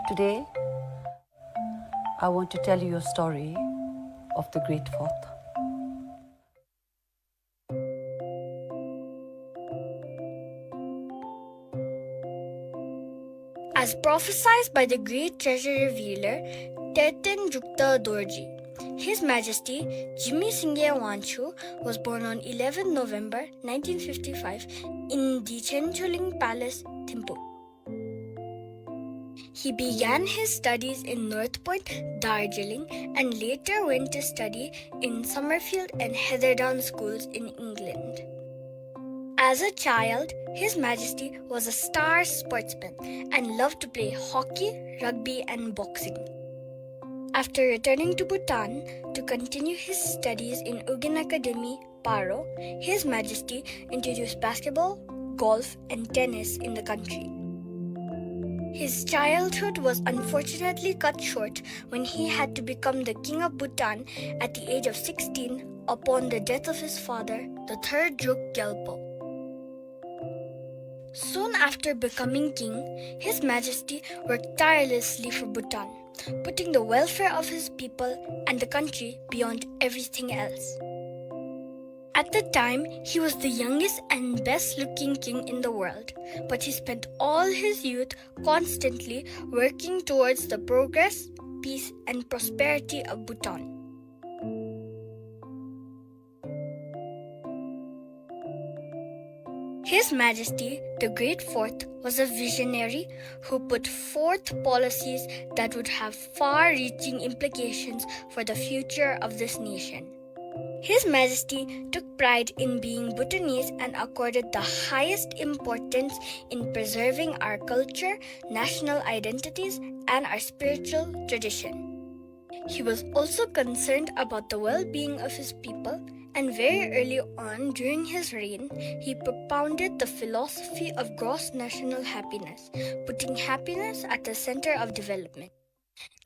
Today, I want to tell you a story of the Great Fourth. As prophesied by the great treasure revealer Terten Jukta Dorji, His Majesty Jimmy Singye Wanchu was born on 11 November 1955 in the Chenchuling Palace, Thimphu. He began his studies in North Point, Darjeeling, and later went to study in Summerfield and Heatherdown schools in England. As a child, His Majesty was a star sportsman and loved to play hockey, rugby, and boxing. After returning to Bhutan to continue his studies in Ugin Academy, Paro, His Majesty introduced basketball, golf, and tennis in the country. His childhood was unfortunately cut short when he had to become the King of Bhutan at the age of 16 upon the death of his father, the third Druk Gyalpo. Soon after becoming king, His Majesty worked tirelessly for Bhutan, putting the welfare of his people and the country beyond everything else. At the time, he was the youngest and best-looking king in the world, but he spent all his youth constantly working towards the progress, peace, and prosperity of Bhutan. His Majesty, the Great Fourth, was a visionary who put forth policies that would have far-reaching implications for the future of this nation. His Majesty took pride in being Bhutanese and accorded the highest importance in preserving our culture, national identities, and our spiritual tradition. He was also concerned about the well-being of his people, and very early on during his reign, he propounded the philosophy of gross national happiness, putting happiness at the center of development.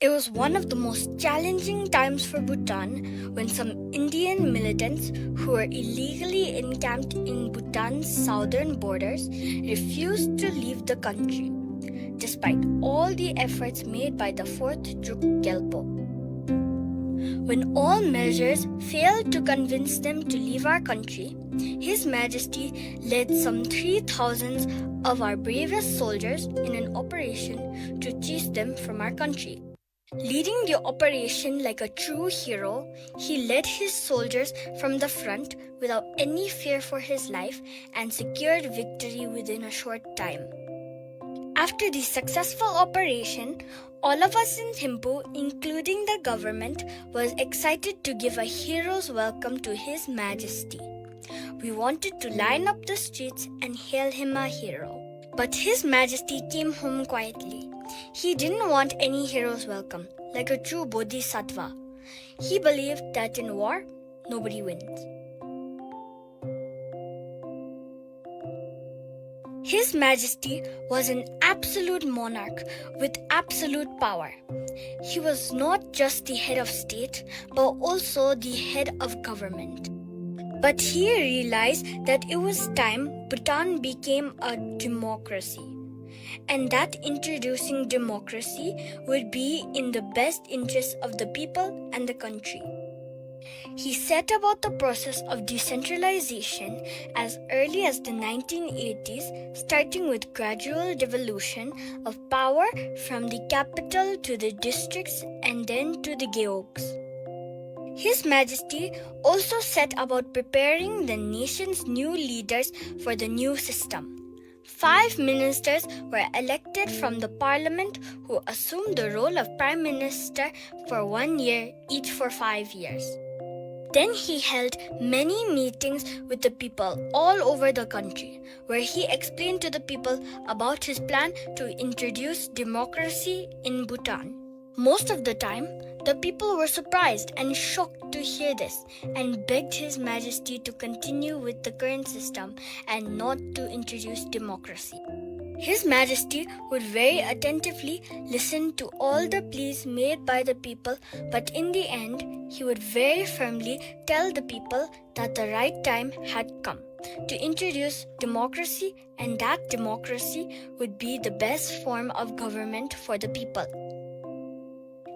It was one of the most challenging times for Bhutan when some Indian militants who were illegally encamped in Bhutan's southern borders refused to leave the country, despite all the efforts made by the fourth Druk Gyalpo. When all measures failed to convince them to leave our country, His Majesty led some 3,000 of our bravest soldiers in an operation to chase them from our country. Leading the operation like a true hero, he led his soldiers from the front without any fear for his life and secured victory within a short time. After the successful operation, all of us in Thimphu, including the government, was excited to give a hero's welcome to His Majesty. We wanted to line up the streets and hail him a hero. But His Majesty came home quietly. He didn't want any hero's welcome, like a true bodhisattva. He believed that in war, nobody wins. His Majesty was an absolute monarch with absolute power. He was not just the head of state, but also the head of government. But he realized that it was time Bhutan became a democracy, and that introducing democracy would be in the best interest of the people and the country. He set about the process of decentralization as early as the 1980s, starting with gradual devolution of power from the capital to the districts and then to the geogs. His Majesty also set about preparing the nation's new leaders for the new system. 5 ministers were elected from the parliament who assumed the role of prime minister for 1 year, each for 5 years. Then he held many meetings with the people all over the country, where he explained to the people about his plan to introduce democracy in Bhutan. Most of the time, the people were surprised and shocked to hear this and begged His Majesty to continue with the current system and not to introduce democracy. His Majesty would very attentively listen to all the pleas made by the people, but in the end, he would very firmly tell the people that the right time had come. to introduce democracy, and that democracy would be the best form of government for the people.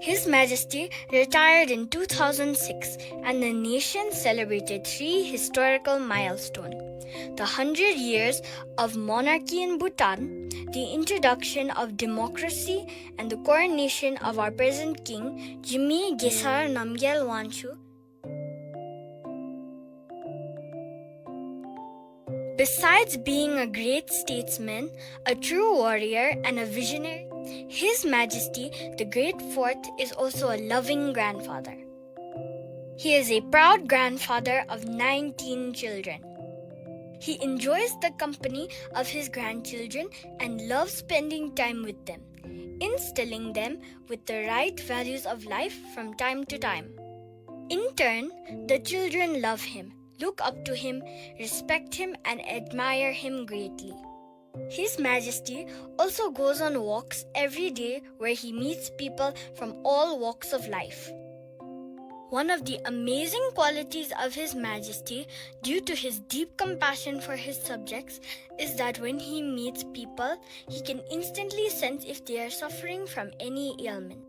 His Majesty retired in 2006, and the nation celebrated 3 historical milestones: the 100 years of monarchy in Bhutan, the introduction of democracy, and the coronation of our present king, Jimmy Gesar Namgyal Wanchu. Besides being a great statesman, a true warrior, and a visionary, His Majesty the Great Fourth is also a loving grandfather. He is a proud grandfather of 19 children. He enjoys the company of his grandchildren and loves spending time with them, instilling them with the right values of life from time to time. In turn, the children love him, look up to him, respect him, and admire him greatly. His Majesty also goes on walks every day where he meets people from all walks of life. One of the amazing qualities of His Majesty, due to his deep compassion for his subjects, is that when he meets people, he can instantly sense if they are suffering from any ailment.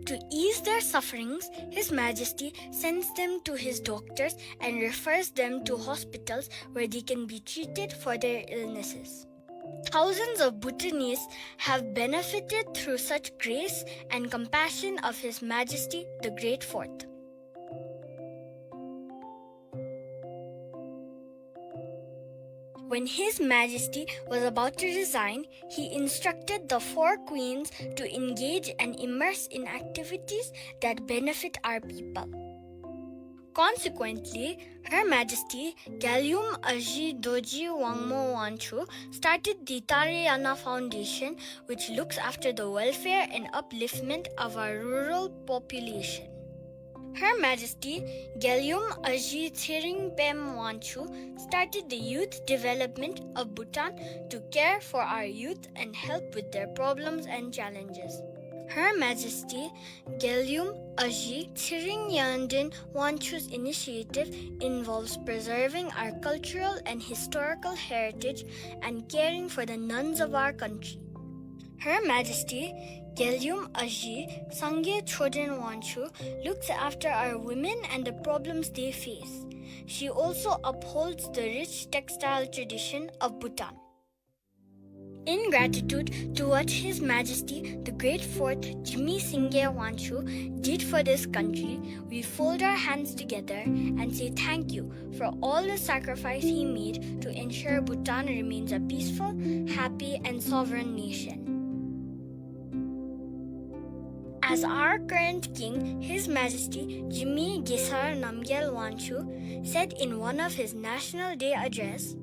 To ease their sufferings, His Majesty sends them to his doctors and refers them to hospitals where they can be treated for their illnesses. Thousands of Bhutanese have benefited through such grace and compassion of His Majesty the Great Fourth. When His Majesty was about to resign, he instructed the 4 queens to engage and immerse in activities that benefit our people. Consequently, Her Majesty Galyum Aji Doji Wangmo Wanchu started the Tarayana Foundation, which looks after the welfare and upliftment of our rural population. Her Majesty Galyum Aji Thiring Pem Wanchu started the youth development of Bhutan to care for our youth and help with their problems and challenges. Her Majesty Galyum Aji Thiring Yandin Wanchu's initiative involves preserving our cultural and historical heritage and caring for the nuns of our country. Her Majesty Galyum Aji Sangye Chodin Wanchu looks after our women and the problems they face. She also upholds the rich textile tradition of Bhutan. In gratitude to what His Majesty the Great Fourth Jimmy Singye Wanchu did for this country, we fold our hands together and say thank you for all the sacrifice he made to ensure Bhutan remains a peaceful, happy, and sovereign nation. As our current king, His Majesty Jimmy Gesar Namgyal Wanchu said in one of his National Day address,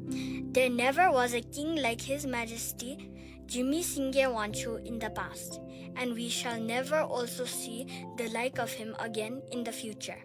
"There never was a king like His Majesty Jimmy Singye Wanchu in the past, and we shall never also see the like of him again in the future."